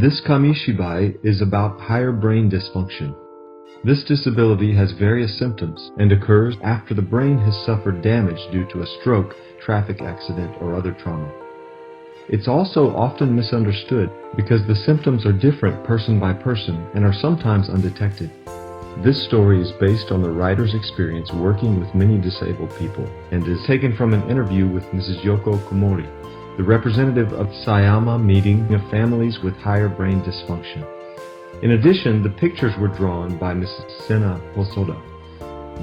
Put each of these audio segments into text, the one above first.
This Kamishibai is about higher brain dysfunction. This disability has various symptoms and occurs after the brain has suffered damage due to a stroke, traffic accident, or other trauma. It's also often misunderstood because the symptoms are different person by person and are sometimes undetected. This story is based on the writer's experience working with many disabled people and is taken from an interview with Mrs. Yoko Komori, the representative of Sayama Meeting of Families with Higher Brain Dysfunction. In addition, the pictures were drawn by Mrs. Sena Hosoda,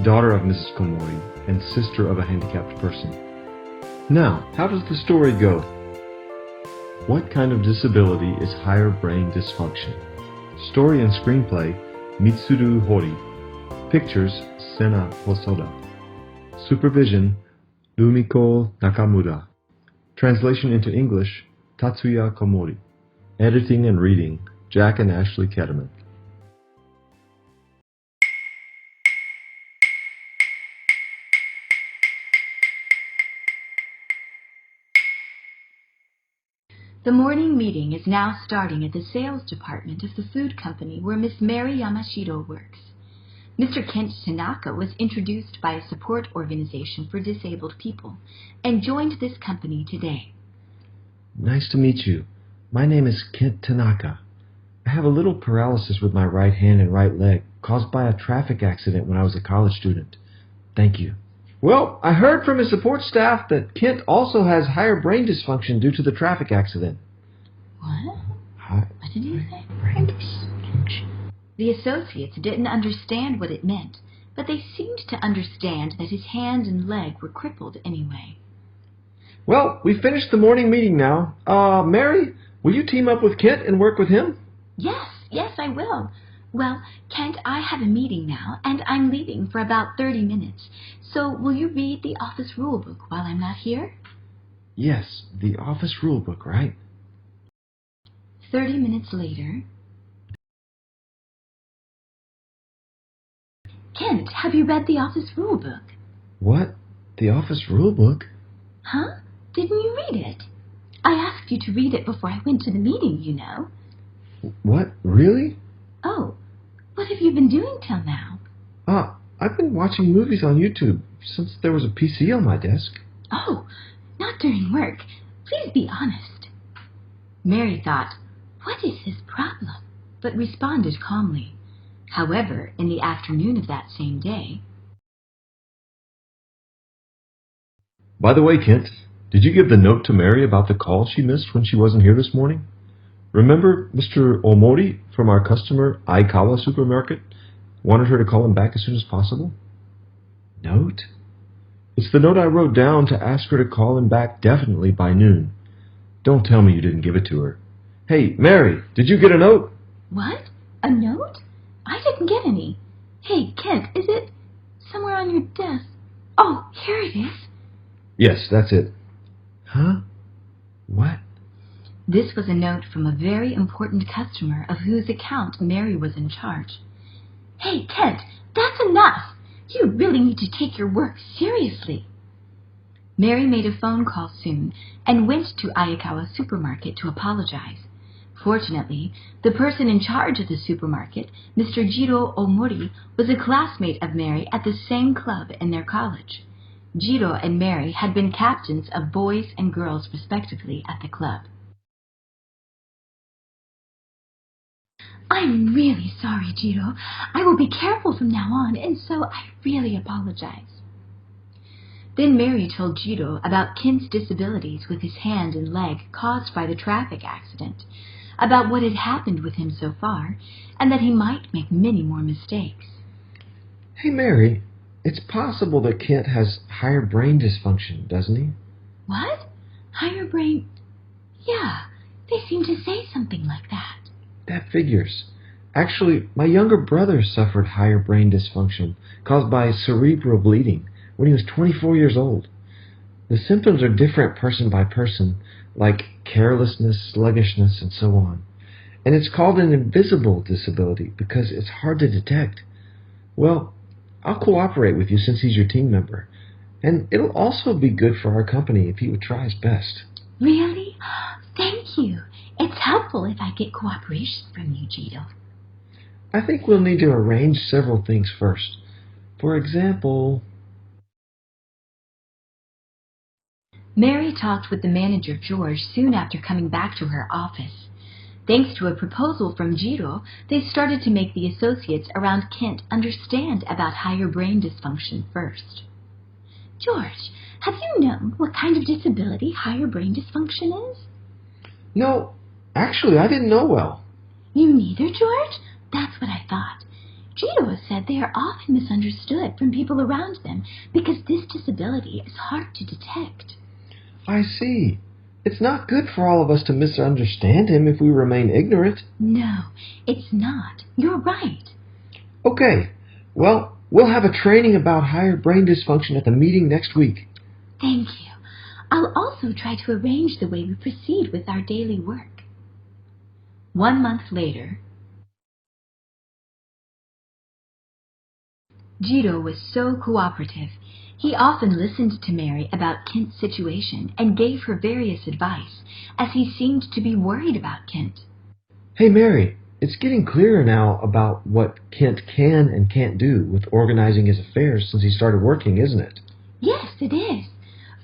daughter of Mrs. Komori and sister of a handicapped person. Now, how does the story go? What kind of disability is higher brain dysfunction? Story and screenplay, Mitsuru Hori. Pictures, Sena Hosoda. Supervision, Rumiko Nakamura. Translation into English, Tatsuya Komori. Editing and reading, Jack and Ashley Ketterman. The morning meeting is now starting at the sales department of the food company where Miss Mary Yamashiro works. Mr. Kent Tanaka was introduced by a support organization for disabled people and joined this company today. Nice to meet you. My name is Kent Tanaka. I have a little paralysis with my right hand and right leg caused by a traffic accident when I was a college student. Thank you. Well, I heard from his support staff that Kent also has higher brain dysfunction due to the traffic accident. What? What did he say? Brain dysfunction. The associates didn't understand what it meant, but they seemed to understand that his hand and leg were crippled anyway. Well, we finished the morning meeting now. Mary, will you team up with Kent and work with him? Yes, I will. Well, Kent, I have a meeting now, and I'm leaving for about 30 minutes. So will you read the office rule book while I'm not here? Yes, the office rule book, right? 30 minutes later. Kent, have you read the office rule book? What? The office rule book? Huh? Didn't you read it? I asked you to read it before I went to the meeting, you know. What? Really? Oh, what have you been doing till now? I've been watching movies on YouTube since there was a PC on my desk. Oh, not during work. Please be honest. Mary thought, what is his problem? But responded calmly. However, in the afternoon of that same day... By the way, Kent, did you give the note to Mary about the call she missed when she wasn't here this morning? Remember Mr. Omori from our customer Aikawa supermarket wanted her to call him back as soon as possible? Note? It's the note I wrote down to ask her to call him back definitely by noon. Don't tell me you didn't give it to her. Hey, Mary, did you get a note? What? A note? I didn't get any. Hey, Kent, is it somewhere on your desk? Oh, here it is. Yes, that's it. Huh? What? This was a note from a very important customer of whose account Mary was in charge. Hey, Kent, that's enough. You really need to take your work seriously. Mary made a phone call soon and went to Ayakawa supermarket to apologize. Fortunately, the person in charge of the supermarket, Mr. Jiro Omori, was a classmate of Mary at the same club in their college. Jiro and Mary had been captains of boys and girls respectively at the club. I'm really sorry, Jiro. I will be careful from now on, and so I really apologize. Then Mary told Jiro about Kent's disabilities with his hand and leg caused by the traffic accident, about what had happened with him so far, and that he might make many more mistakes. Hey, Mary, it's possible that Kent has higher brain dysfunction, doesn't he? What? Higher brain? Yeah, they seem to say something like that. That figures. Actually, my younger brother suffered higher brain dysfunction caused by cerebral bleeding when he was 24 years old. The symptoms are different person by person, like carelessness, sluggishness, and so on. And it's called an invisible disability because it's hard to detect. Well, I'll cooperate with you since he's your team member. And it'll also be good for our company if he would try his best. Really? Thank you. It's helpful if I get cooperation from you, Jito. I think we'll need to arrange several things first. For example... Mary talked with the manager, George, soon after coming back to her office. Thanks to a proposal from Jiro, they started to make the associates around Kent understand about higher brain dysfunction first. George, have you known what kind of disability higher brain dysfunction is? No, actually, I didn't know well. You neither, George? That's what I thought. Jiro has said they are often misunderstood from people around them because this disability is hard to detect. I see. It's not good for all of us to misunderstand him if we remain ignorant. No, it's not. You're right. Okay. Well, we'll have a training about higher brain dysfunction at the meeting next week. Thank you. I'll also try to arrange the way we proceed with our daily work. 1 month later, Jiro was so cooperative. He often listened to Mary about Kent's situation and gave her various advice, as he seemed to be worried about Kent. Hey, Mary, it's getting clearer now about what Kent can and can't do with organizing his affairs since he started working, isn't it? Yes, it is.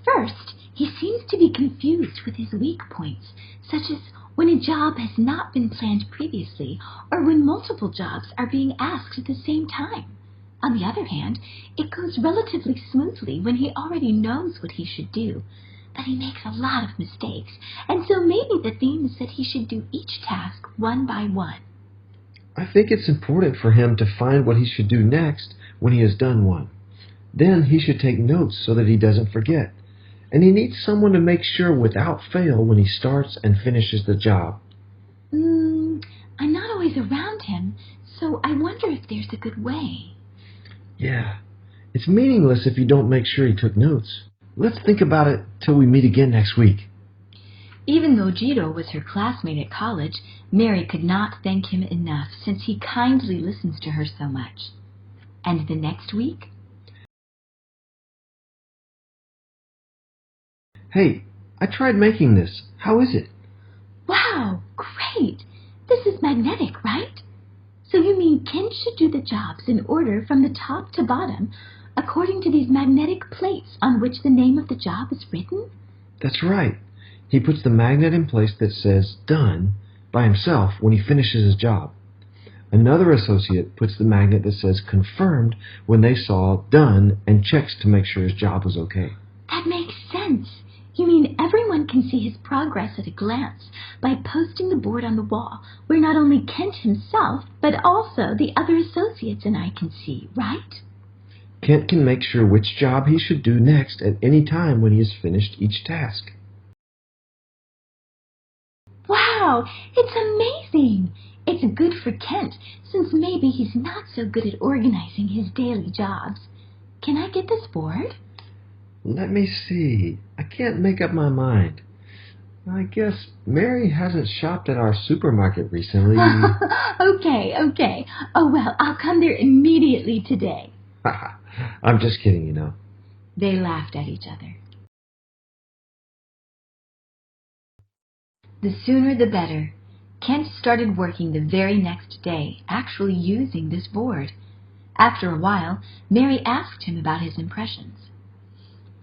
First, he seems to be confused with his weak points, such as when a job has not been planned previously or when multiple jobs are being asked at the same time. On the other hand, it goes relatively smoothly when he already knows what he should do, but he makes a lot of mistakes, and so maybe the theme is that he should do each task one by one. I think it's important for him to find what he should do next when he has done one. Then he should take notes so that he doesn't forget, and he needs someone to make sure without fail when he starts and finishes the job. I'm not always around him, so I wonder if there's a good way. Yeah, it's meaningless if you don't make sure he took notes. Let's think about it till we meet again next week. Even though Jiro was her classmate at college, Mary could not thank him enough since he kindly listens to her so much. And the next week? Hey, I tried making this. How is it? Wow, great! This is magnetic, right? So you mean Kent should do the jobs in order from the top to bottom, according to these magnetic plates on which the name of the job is written? That's right. He puts the magnet in place that says done by himself when he finishes his job. Another associate puts the magnet that says confirmed when they saw done and checks to make sure his job was okay. That makes sense. You mean everyone can see his progress at a glance by posting the board on the wall where not only Kent himself, but also the other associates and I can see, right? Kent can make sure which job he should do next at any time when he has finished each task. Wow, it's amazing! It's good for Kent, since maybe he's not so good at organizing his daily jobs. Can I get this board? Let me see. I can't make up my mind. I guess Mary hasn't shopped at our supermarket recently. Okay. Oh, well, I'll come there immediately today. I'm just kidding, you know. They laughed at each other. The sooner the better. Kent started working the very next day, actually using this board. After a while, Mary asked him about his impressions.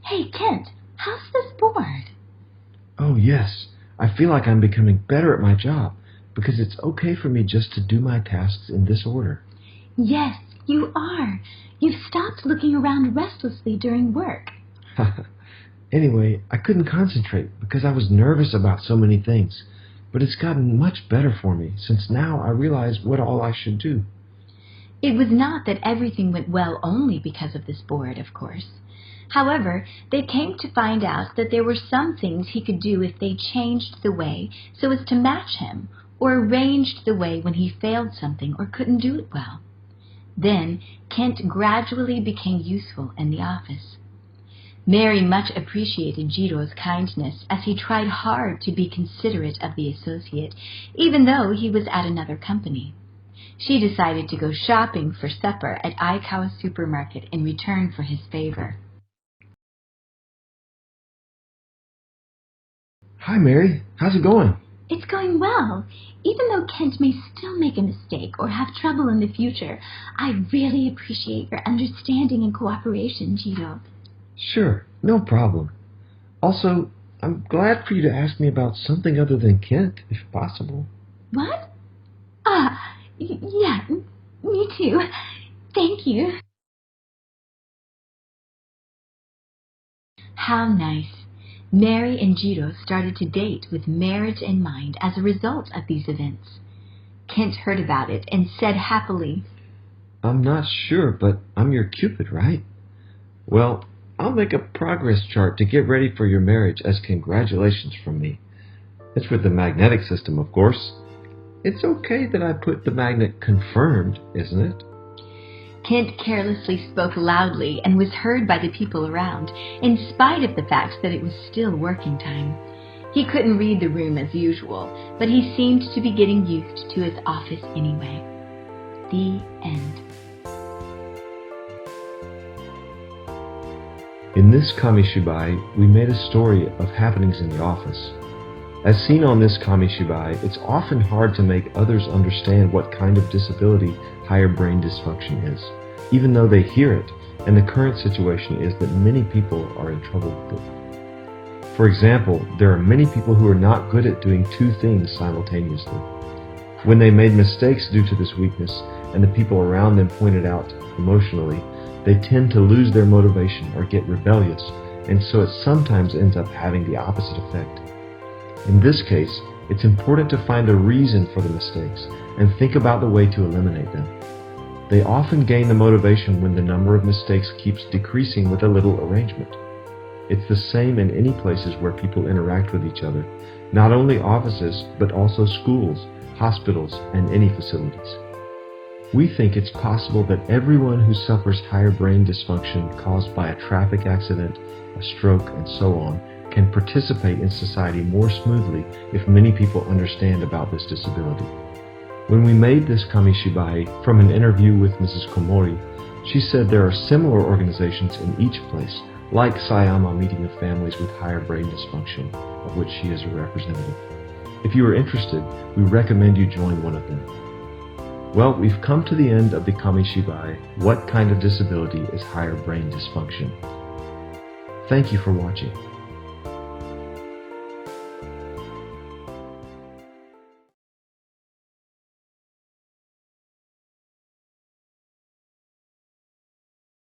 Hey, Kent, how's this board? Oh, yes. I feel like I'm becoming better at my job because it's okay for me just to do my tasks in this order. Yes, you are. You've stopped looking around restlessly during work. Anyway, I couldn't concentrate because I was nervous about so many things, but it's gotten much better for me since now I realize what all I should do. It was not that everything went well only because of this board, of course. However, they came to find out that there were some things he could do if they changed the way so as to match him, or arranged the way when he failed something or couldn't do it well. Then, Kent gradually became useful in the office. Mary much appreciated Jiro's kindness as he tried hard to be considerate of the associate, even though he was at another company. She decided to go shopping for supper at Aikawa Supermarket in return for his favor. Hi, Mary. How's it going? It's going well. Even though Kent may still make a mistake or have trouble in the future, I really appreciate your understanding and cooperation, Jiro. Sure, no problem. Also, I'm glad for you to ask me about something other than Kent, if possible. What? Yeah, me too. Thank you. How nice. Mary and Jiro started to date with marriage in mind as a result of these events. Kent heard about it and said happily, I'm not sure, but I'm your Cupid, right? Well, I'll make a progress chart to get ready for your marriage as congratulations from me. It's with the magnetic system, of course. It's okay that I put the magnet confirmed, isn't it? Kent carelessly spoke loudly and was heard by the people around, in spite of the fact that it was still working time. He couldn't read the room as usual, but he seemed to be getting used to his office anyway. The end. In this Kamishibai, we made a story of happenings in the office. As seen on this Kamishibai, it's often hard to make others understand what kind of disability higher brain dysfunction is, even though they hear it, and the current situation is that many people are in trouble with it. For example, there are many people who are not good at doing two things simultaneously. When they made mistakes due to this weakness, and the people around them pointed out emotionally, they tend to lose their motivation or get rebellious, and so it sometimes ends up having the opposite effect. In this case, it's important to find a reason for the mistakes and think about the way to eliminate them. They often gain the motivation when the number of mistakes keeps decreasing with a little arrangement. It's the same in any places where people interact with each other, not only offices, but also schools, hospitals, and any facilities. We think it's possible that everyone who suffers higher brain dysfunction caused by a traffic accident, a stroke, and so on can participate in society more smoothly if many people understand about this disability. When we made this Kamishibai from an interview with Mrs. Komori, she said there are similar organizations in each place, like Sayama Meeting of Families with Higher Brain Dysfunction, of which she is a representative. If you are interested, we recommend you join one of them. Well, we've come to the end of the Kamishibai, What Kind of Disability is Higher Brain Dysfunction? Thank you for watching.